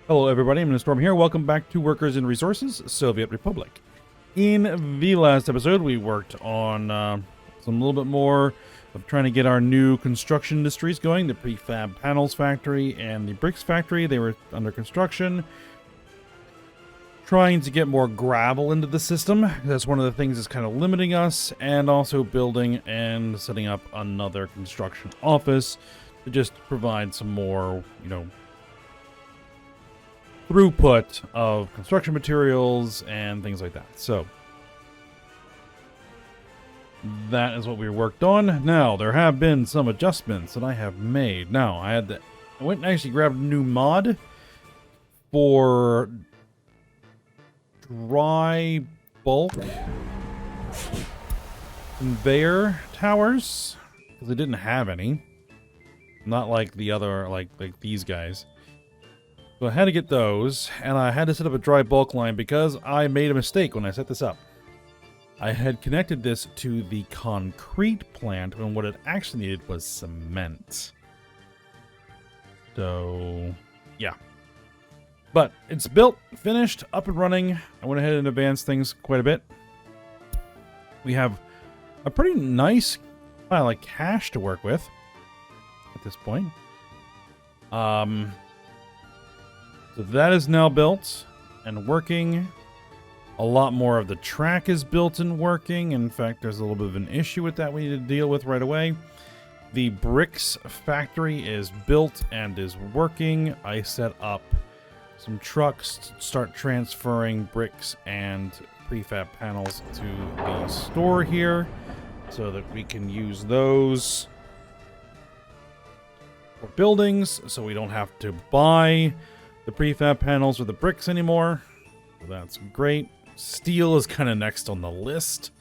Hello everybody, I'm Storm here. Welcome back to Workers and Resources, Soviet Republic. In the last episode, we worked on some little bit more of trying to get our new construction industries going. The prefab panels factory and the bricks factory, they were under construction. Trying to get more gravel into the system. That's one of the things that's kind of limiting us. And also building and setting up another construction office to just provide some more, throughput of construction materials and things like that. So that is what we worked on. Now there have been some adjustments that I have made. Now I went and actually grabbed a new mod for dry bulk conveyor towers because I didn't have any. Not like the other like these guys. So I had to get those, and I had to set up a dry bulk line because I made a mistake when I set this up. I had connected this to the concrete plant when what it actually needed was cement. So, yeah. But it's built, finished, up and running. I went ahead and advanced things quite a bit. We have a pretty nice pile of cash to work with at this point. So that is now built and working. A lot more of the track is built and working. In fact, there's a little bit of an issue with that we need to deal with right away. The bricks factory is built and is working. I set up some trucks to start transferring bricks and prefab panels to the store here so that we can use those for buildings so we don't have to buy the prefab panels or the bricks anymore. So that's great. Steel is kind of next on the list.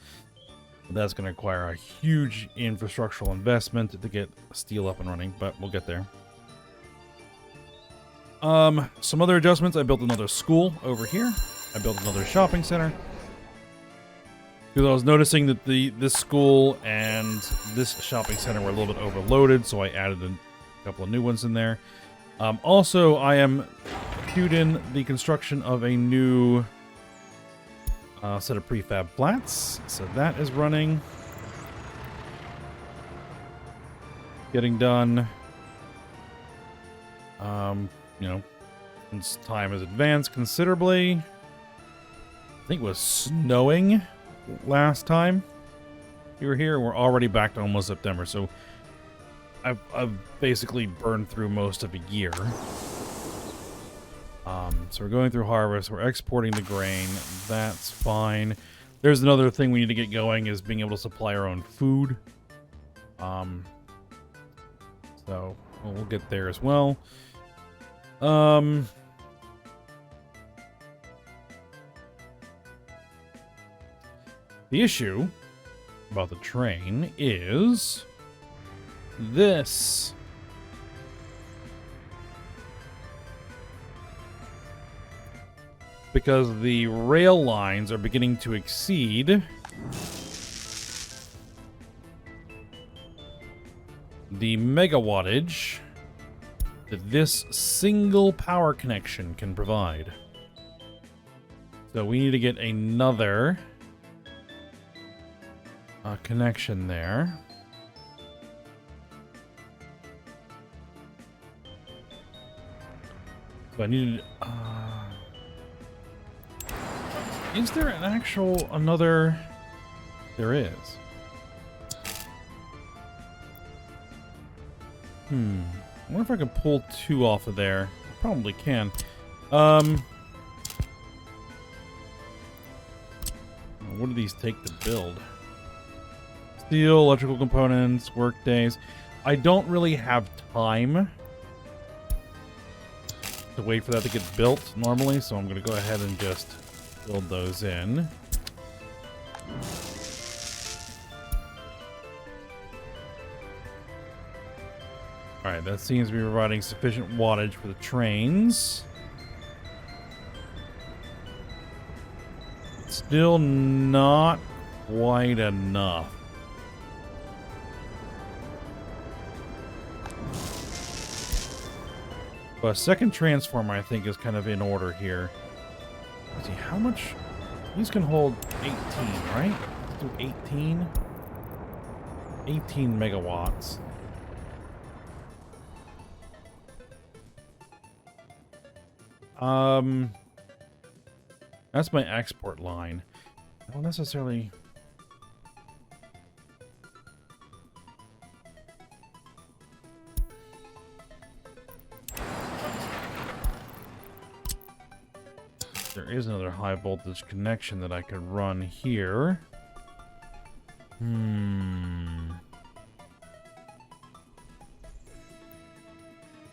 That's going to require a huge infrastructural investment to get steel up and running, but we'll get there. Some other adjustments. I built another school over here. I built another shopping center. Because I was noticing that this school and this shopping center were a little bit overloaded, so I added a couple of new ones in there. Also, I am queued in the construction of a new set of prefab flats. So that is running. Getting done. Since time has advanced considerably. I think it was snowing last time you were here. We're already back to almost September, so I've basically burned through most of a year. So we're going through harvest. We're exporting the grain. That's fine. There's another thing we need to get going is being able to supply our own food. So we'll get there as well. The issue about the train is this. Because the rail lines are beginning to exceed the megawattage that this single power connection can provide. So we need to get another connection there. So I needed... is there an actual another? There is. I wonder if I can pull two off of there. I probably can. What do these take to build? Steel, electrical components, work days. I don't really have time to wait for that to get built normally, so I'm going to go ahead and just build those in. Alright, that seems to be providing sufficient wattage for the trains. Still not quite enough. But a second transformer, I think, is kind of in order here. Let's see, how much? These can hold 18, right? Let's do 18. 18 megawatts. That's my export line. I don't necessarily... There is another high voltage connection that I could run here.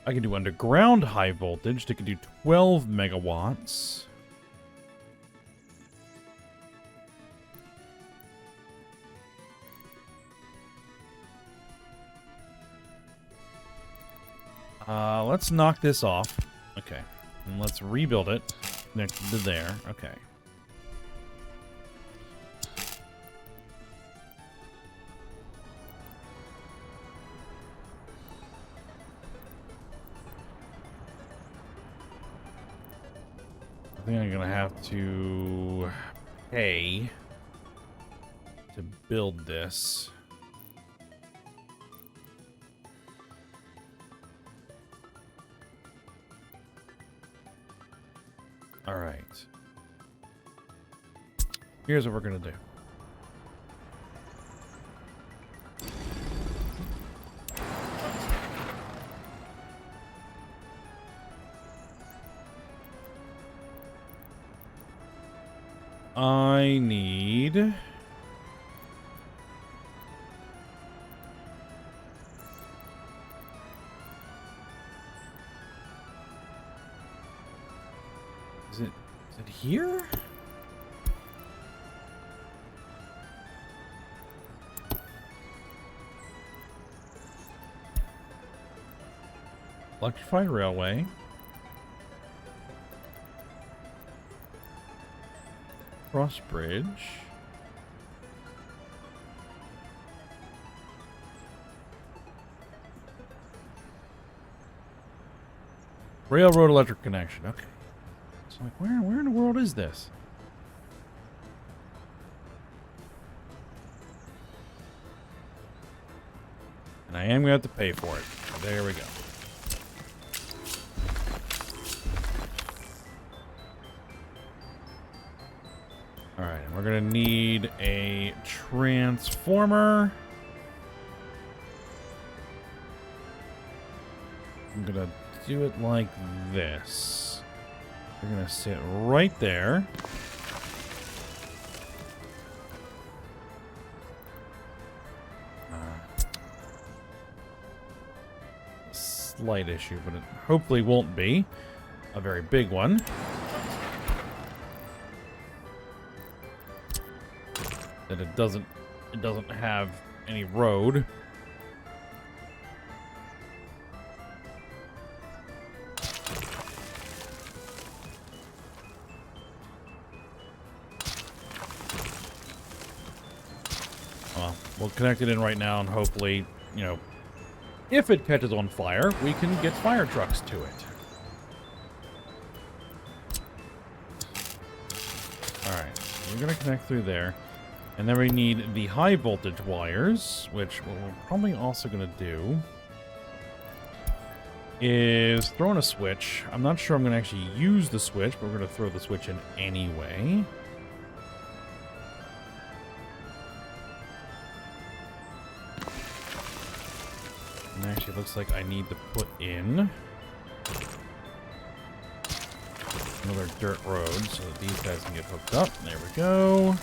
I can do underground high voltage. They can do 12 megawatts. Let's knock this off. Okay. And let's rebuild it. Connected to there. Okay. I think I'm gonna have to pay to build this. All right. Here's what we're gonna do. I need... Is it here? Electrified railway. Cross bridge. Railroad electric connection. Okay. So like where in the world is this? And I am gonna have to pay for it. There we go. Alright, and we're gonna need a transformer. I'm gonna do it like this. We're gonna sit right there. Slight issue, but it hopefully won't be a very big one. That it doesn't have any road. Well, we'll connect it in right now and hopefully, you know, if it catches on fire, we can get fire trucks to it. Alright, we're going to connect through there. And then we need the high voltage wires, which what we're probably also going to do is throw in a switch. I'm not sure I'm going to actually use the switch, but we're going to throw the switch in anyway. And actually, it looks like I need to put in another dirt road so that these guys can get hooked up. There we go.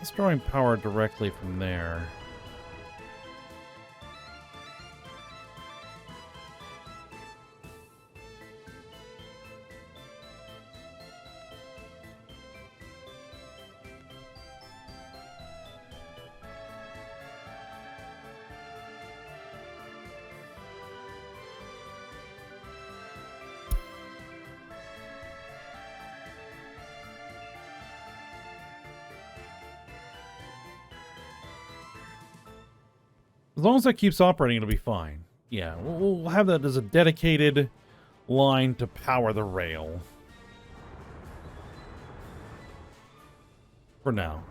It's drawing power directly from there. long as that keeps operating, it'll be fine. Yeah, we'll have that as a dedicated line to power the rail. For now.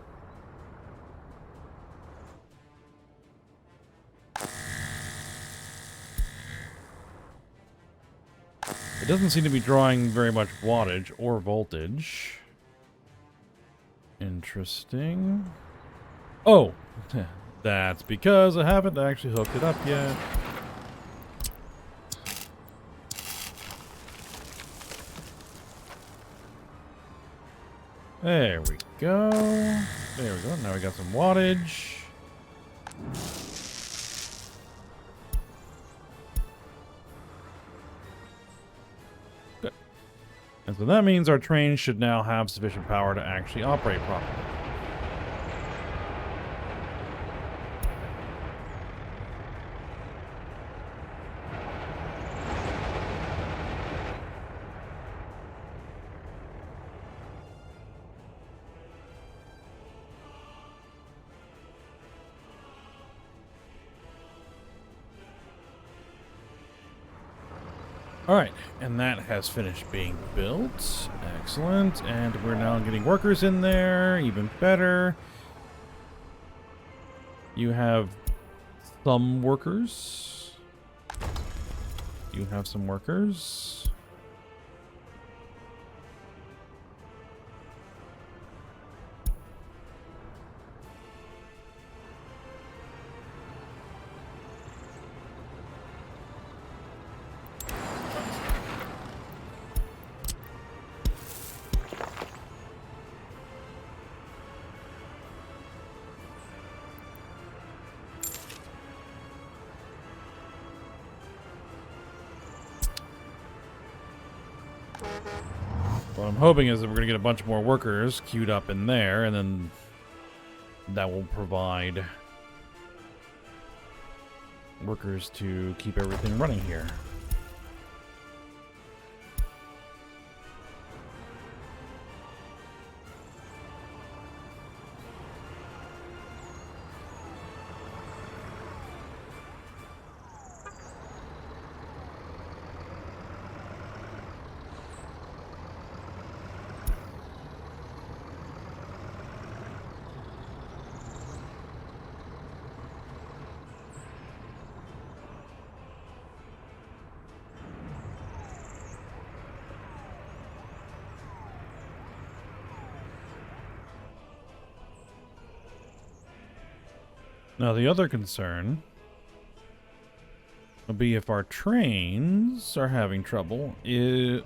It doesn't seem to be drawing very much wattage or voltage. Interesting. Oh, that's because I haven't actually hooked it up yet. There we go. There we go. Now we got some wattage. Good. And so that means our train should now have sufficient power to actually operate properly. All right, and that has finished being built. Excellent. And we're now getting workers in there. Even better. You have some workers. You have some workers. What I'm hoping is that we're going to get a bunch more workers queued up in there, and then that will provide workers to keep everything running here. Now, the other concern will be if our trains are having trouble. Is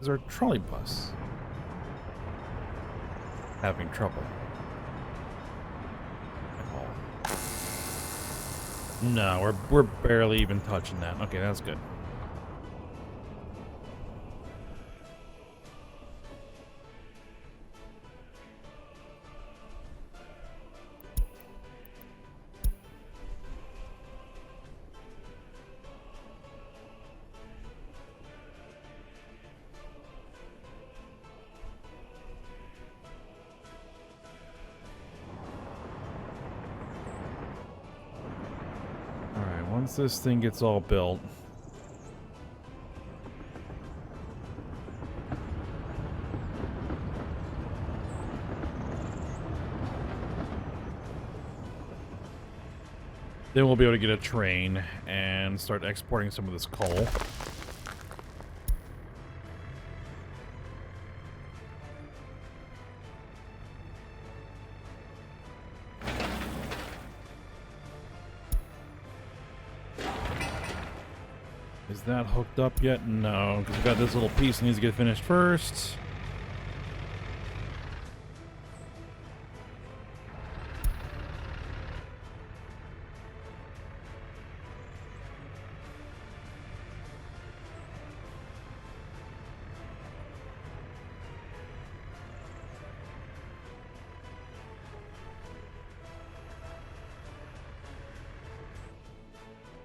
our trolley bus having trouble? No, we're barely even touching that. Okay, that's good. Once this thing gets all built, then we'll be able to get a train and start exporting some of this coal. Is that hooked up yet? No, because we've got this little piece that needs to get finished first.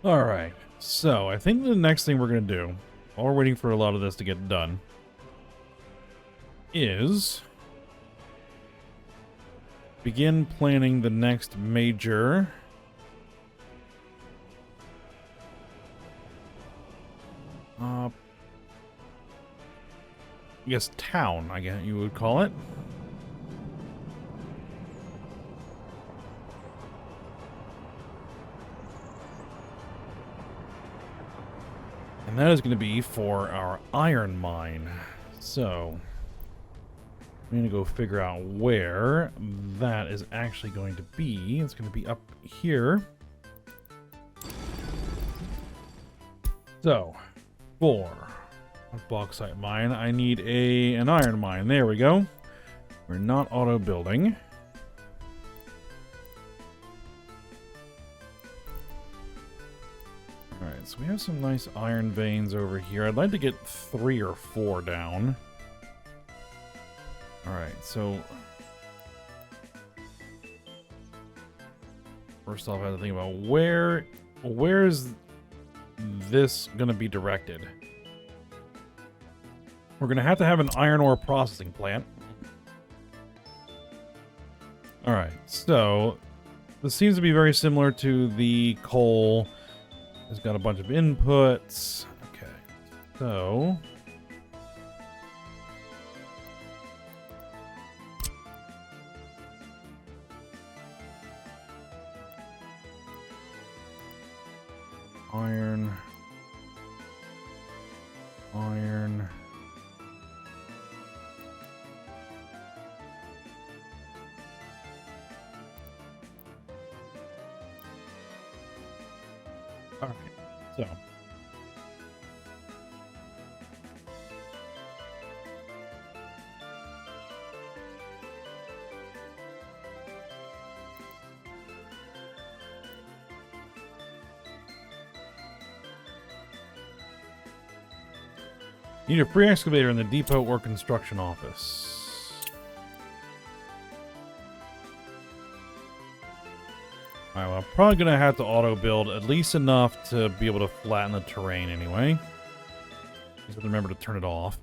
All right. So, I think the next thing we're going to do, while we're waiting for a lot of this to get done, is begin planning the next major I guess, town, I guess you would call it. And that is going to be for our iron mine. So, I'm going to go figure out where that is actually going to be. It's going to be up here. So, for a bauxite mine, I need an iron mine. There we go. We're not auto building. Alright, so we have some nice iron veins over here. I'd like to get 3 or 4 down. Alright, so first off I have to think about where is this gonna be directed? We're gonna have to have an iron ore processing plant. Alright, so this seems to be very similar to the coal. It's got a bunch of inputs. Okay, so iron. All right, so need a free excavator in the depot or construction office. Alright, well, I'm probably going to have to auto-build at least enough to be able to flatten the terrain anyway. Just remember to turn it off.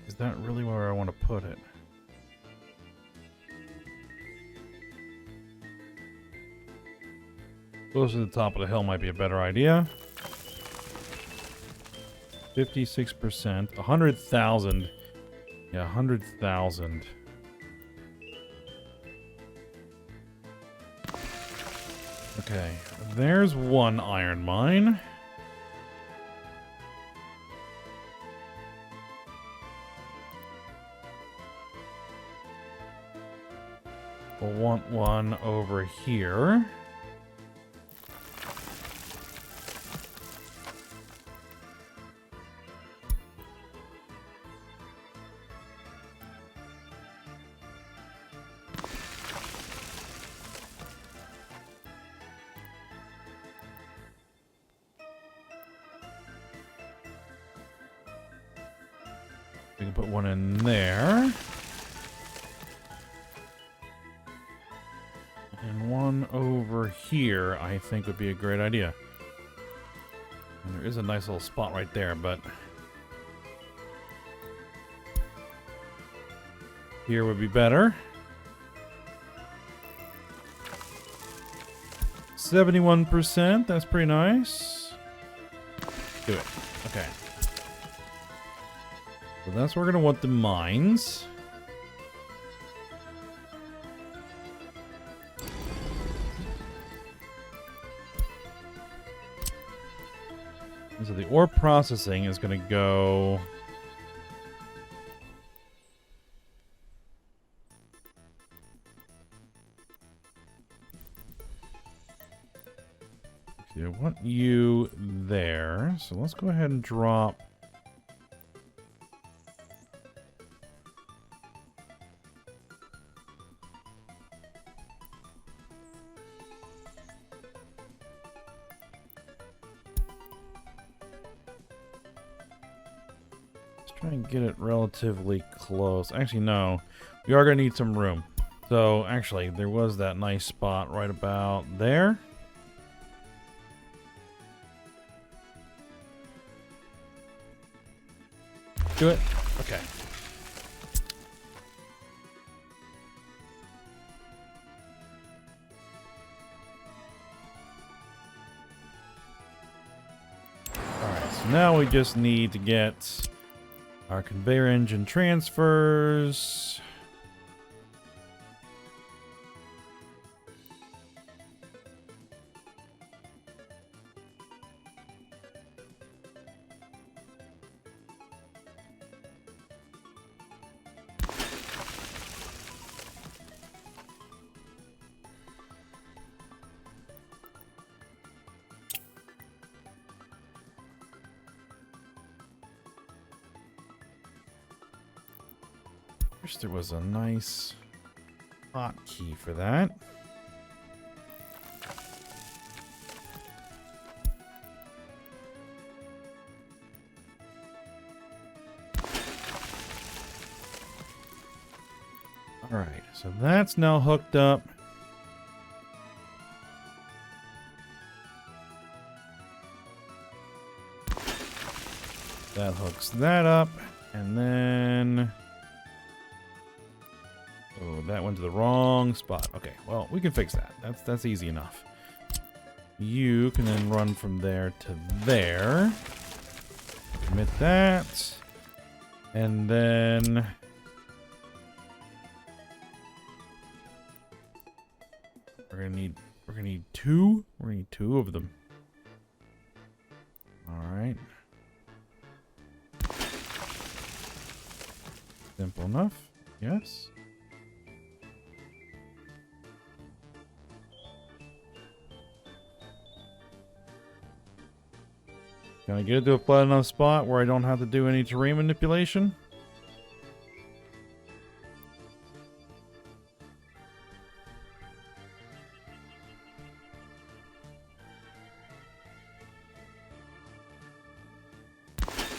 Is that really where I want to put it? Close to the top of the hill might be a better idea. 56%. 100,000. Yeah, 100,000. Okay, there's one iron mine. We'll want one over here. We can put one in there. And one over here, I think, would be a great idea. And there is a nice little spot right there, but here would be better. 71%, that's pretty nice. Do it. Okay. So that's where we're going to want the mines. And so the ore processing is going to go... I want you there. So let's go ahead and drop... Try and get it relatively close. Actually, no. We are going to need some room. So, actually, there was that nice spot right about there. Do it. Okay. now we just need to get our conveyor engine transfers. Wish there was a nice hotkey for that. All right, so that's now hooked up. That hooks that up, and then... oh, that went to the wrong spot. Okay, well, we can fix that. That's easy enough. You can then run from there to there. Commit that. And then... we're gonna need two? We're gonna need two of them. Alright. Simple enough. Yes. Can I get it to a flat enough spot where I don't have to do any terrain manipulation?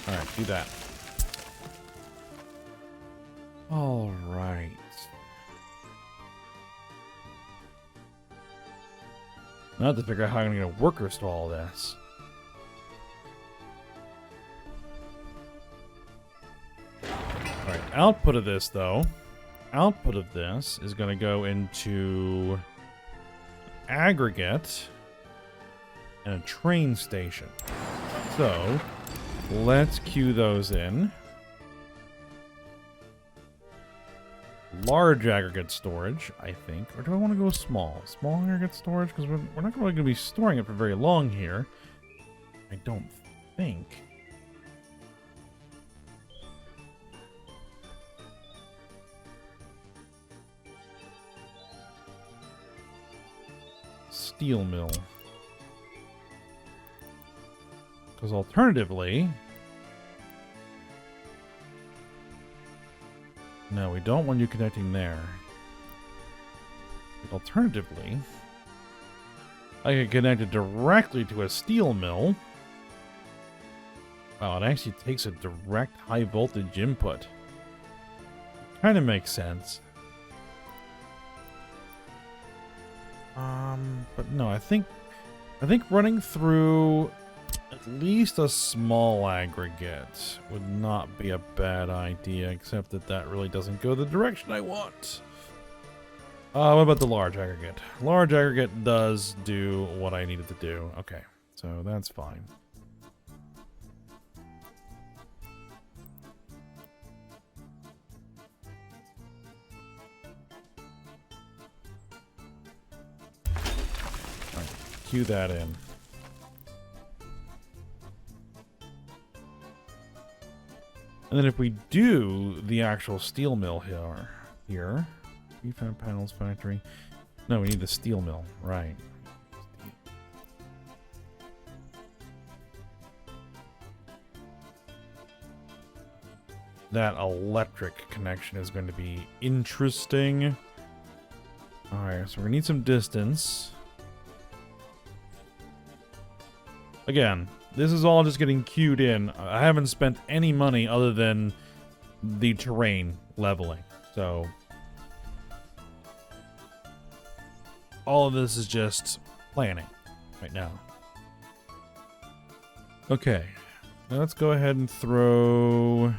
Alright, do that. Alright. Now I have to figure out how I'm going to get workers to all this. Alright, output of this, though. Output of this is going to go into aggregate and a train station. So, let's queue those in. Large aggregate storage, I think. Or do I want to go small? Small aggregate storage? Because we're not really going to be storing it for very long here. I don't think. Steel mill. Because alternatively... no, we don't want you connecting there. But alternatively, I could connect it directly to a steel mill. Wow, it actually takes a direct high voltage input. Kind of makes sense. But no, I think running through at least a small aggregate would not be a bad idea, except that really doesn't go the direction I want. What about the large aggregate? Large aggregate does do what I needed to do. Okay, so that's fine. All right, cue that in. And then if we do the actual steel mill here, prefab panels factory. No, we need the steel mill, right? That electric connection is going to be interesting. All right, so we need some distance. Again, this is all just getting queued in. I haven't spent any money other than the terrain leveling. So, all of this is just planning right now. Okay, now let's go ahead and throw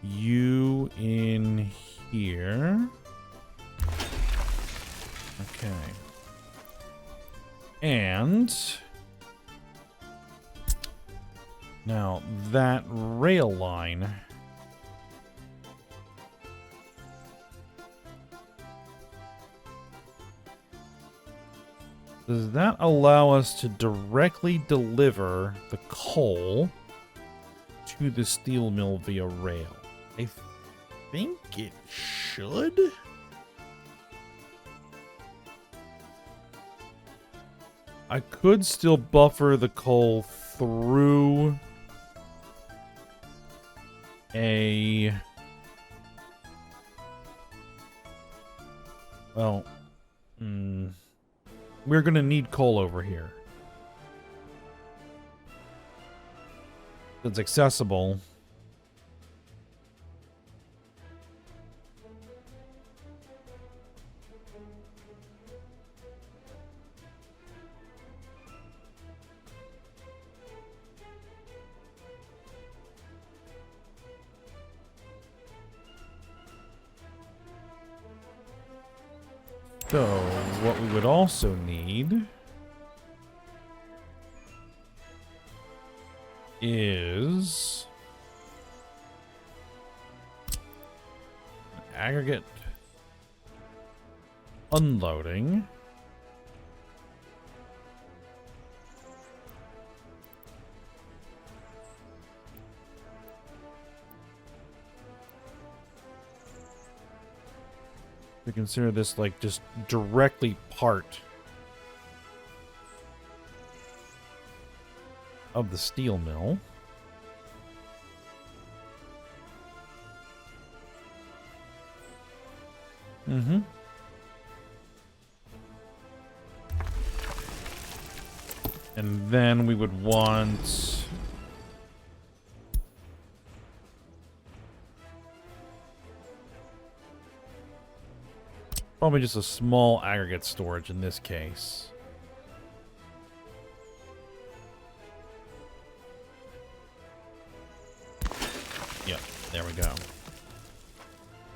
you in here. Okay. Now, that rail line... Does that allow us to directly deliver the coal to the steel mill via rail? I think it should. I could still buffer the coal through a... Well, we're going to need coal over here. It's accessible. So, what we would also need is an aggregate unloading. We consider this like just directly part of the steel mill. Mm-hmm. And then we would want... probably just a small aggregate storage in this case. Yep, there we go.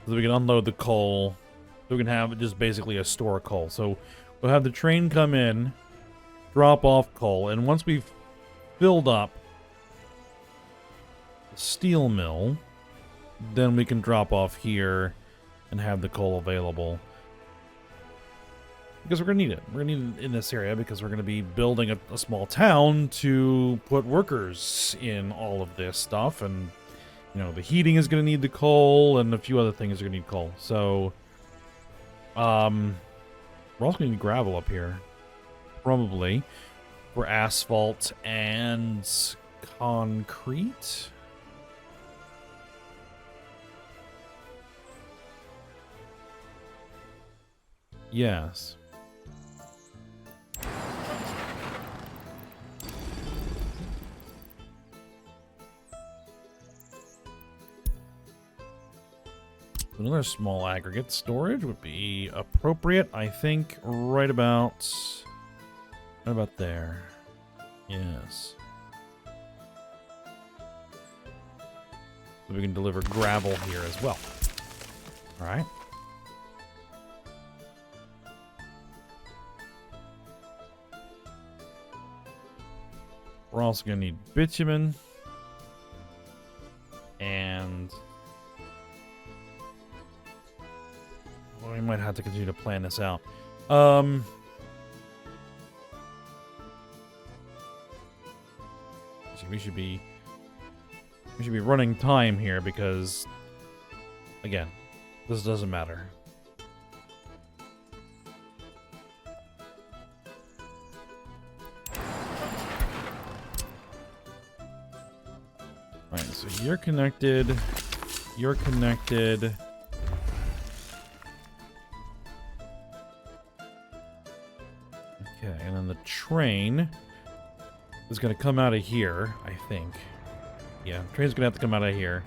So we can unload the coal. So we can have just basically a store of coal. So we'll have the train come in, drop off coal, and once we've filled up the steel mill, then we can drop off here and have the coal available. Because we're going to need it. We're going to need it in this area because we're going to be building a small town to put workers in all of this stuff. And, you know, the heating is going to need the coal and a few other things are going to need coal. So, we're also going to need gravel up here. Probably. For asphalt and concrete. Yes. Another small aggregate storage would be appropriate, I think, right about there. Yes. So we can deliver gravel here as well. All right. We're also going to need bitumen and well, we might have to continue to plan this out. We should be running time here because, again, this doesn't matter. All right, so you're connected. You're connected. Okay, and then the train is going to come out of here, I think. Yeah, train's going to have to come out of here.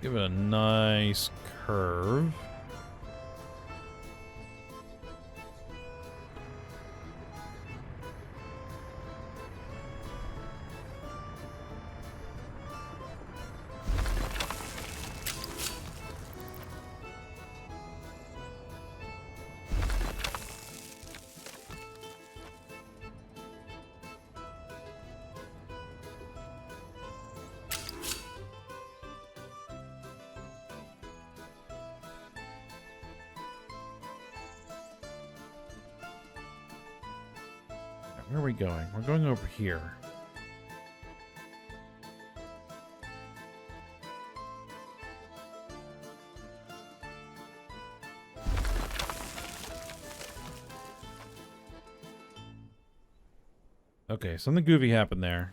Give it a nice curve. Where are we going? We're going over here. Okay, something goofy happened there.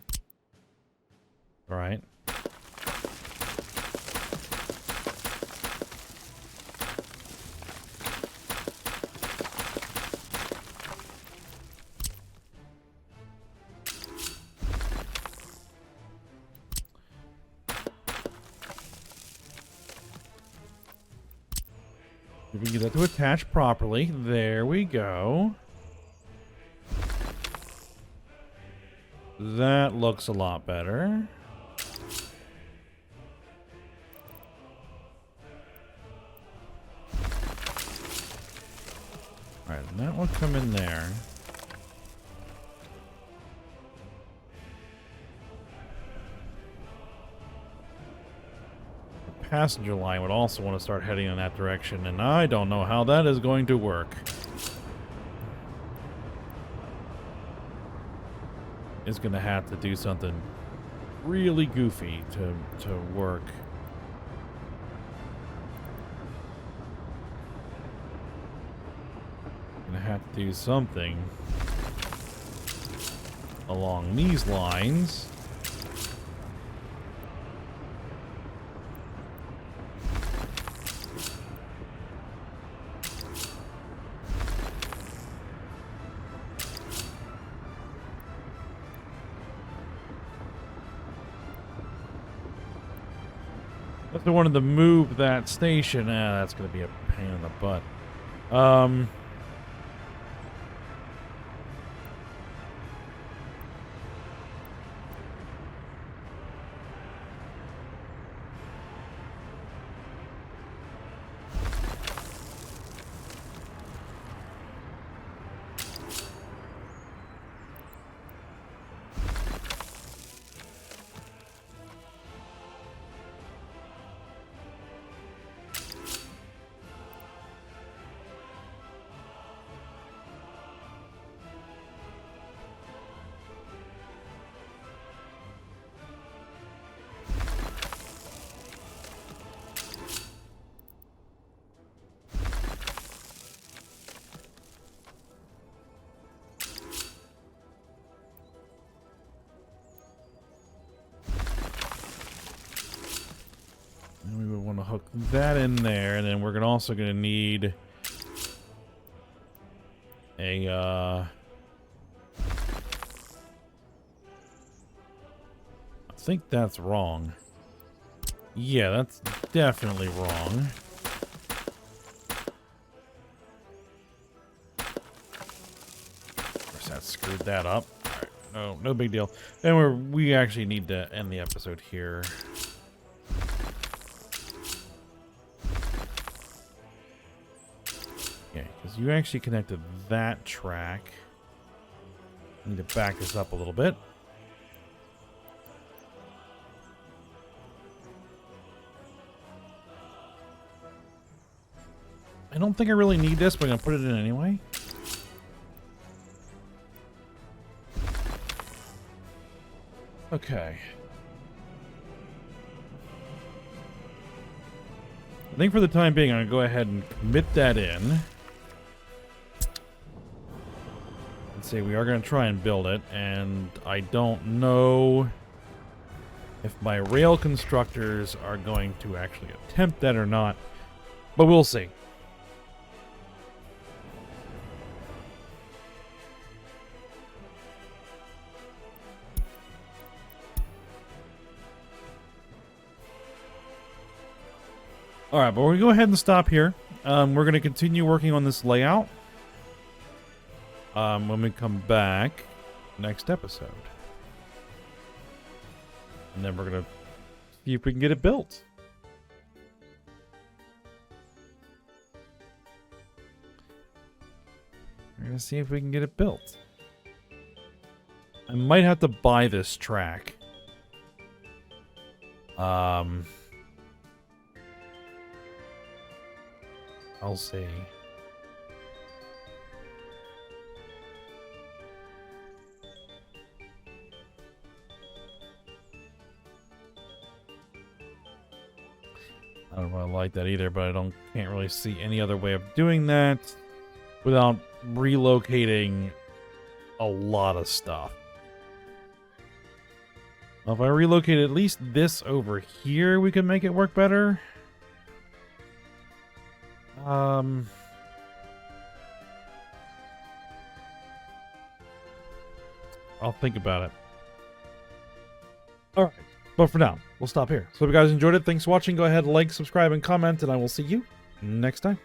All right. We can get that to attach properly. There we go. That looks a lot better. Alright, and that will come in there. The passenger line would also want to start heading in that direction, and I don't know how that is going to work. Is going to have to do something really goofy to work. Going to have to do something along these lines. If they wanted to move that station, that's going to be a pain in the butt. And we would want to hook that in there, and then we're also going to need a I think that's wrong. Yeah, that's definitely wrong. Of course, that screwed that up. All right, no big deal. And we actually need to end the episode here. Okay, because you actually connected that track. I need to back this up a little bit. I don't think I really need this, but I'm going to put it in anyway. Okay. I think for the time being, I'm going to go ahead and commit that in. And say we are going to try and build it. And I don't know if my rail constructors are going to actually attempt that or not. But we'll see. All right, but we're going to go ahead and stop here. We're going to continue working on this layout when we come back next episode. And then we're going to see if we can get it built. We're going to see if we can get it built. I might have to buy this track. I'll see. I don't really like that either, but can't really see any other way of doing that without relocating a lot of stuff. Well, if I relocate at least this over here, we can make it work better. I'll think about it. All right. But for now, we'll stop here. So if you guys enjoyed it, thanks for watching. Go ahead, like, subscribe, and comment, and I will see you next time.